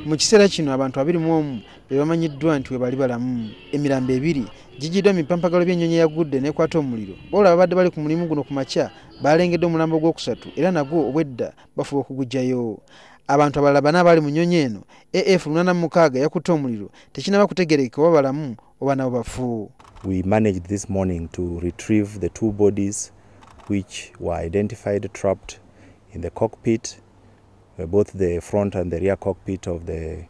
Mu kiseera kino abantu 21 be bamanyiddwa nti we bali balamu. Emirambo 2 gigiddwa mu bipampagalo by'ennyonyi yagudde n'ekwata omuliro. Wabula abadde bali ku mulimu guno ku makya balengedde omulambo gw'okusatu era nagwo obwedda bafuba okugujjayo. Abantu abalala 4 abali mu nnyonyi eno AF-86 yakutte omuliro tekinnaba kutegeerekeka oba balamu oba nabo bafu. We managed this morning to retrieve the 2 bodies which were identified trapped in the cockpit, both the front and the rear cockpit of the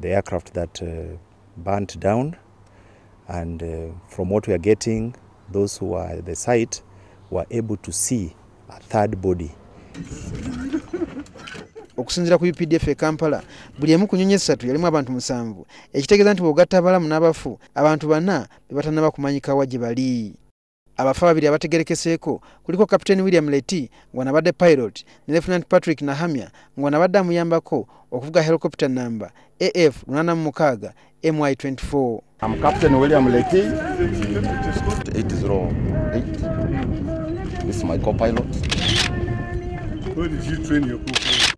aircraft that burnt down. And from what we are getting, those who are at the site were able to see a 3rd body. Okusinziira ku UPDF e Kampala, buli emu ku nnyonyi 3 yalimu abantu 7, ekitegeeza nti bw'ogatta abalamu n'abafu, abantu 4 be batannaba kumanyika wa gye bali. Abafu 2 abategerekeseeko kuliko Kapiteeni William Leti ng'onabadde pilot ne Lieutenant Patrick Nahamya ng'onabadde amuyambako okuvuga helicopter number AF-86 MY24. I'm Captain William Leti, 808. This is my co-pilot. Where did you train your co-pilot?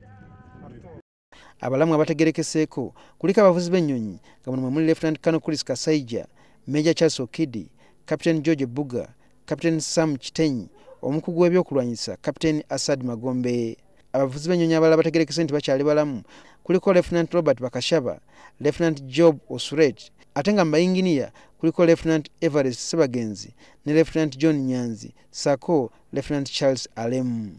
Abalamu abategerekeseeko kuliko abavuzi b'ennyonyi nga muno muli Lieutenant Colonel Chris Kasaija, Major Charles Okidi, Captain George Buga, Captain Sam Kitenyi, omukugu w'ebyokulwanyisa Captain Asad Magombe. Abavuzi b'ennyonyi abalala bategerekese nti bakyali balamu kuliko Lieutenant Robert Bakashaba, Lieutenant Job Osuret, ate nga mbayinginiya kuliko Lieutenant Everest Sebagenzi ne Lieutenant John Nyanzi sako Lieutenant Charles Alemu.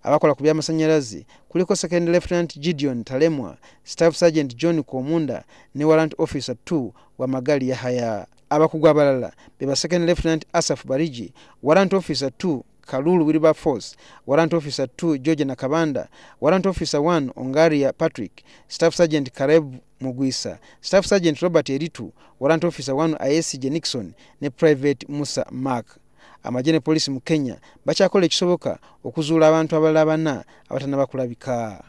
Abakola ku by'amasannyalaze kuliko Second Lieutenant Gideon Talemwa, Staff Sergeant John Komunda ne Warrant Officer 2 wa Magali Yahaya. Abakugu abalala beba Second Lieutenant Asaf Bariji, Warrant Officer 2 Kalulu Wilberforce, Warrant Officer 2 George Nakabanda, Warrant Officer 1 Ongaria Patrick, Staff Sergeant Kareb Mugwisa, Staff Sergeant Robert Eritu, Warrant Officer 1 ISG Nixon ne Private Musa Mark. Amagye ne poliisi mu Kenya bakyakola ekisoboka okuzuula abantu abalala 4 abatannaba kulabika.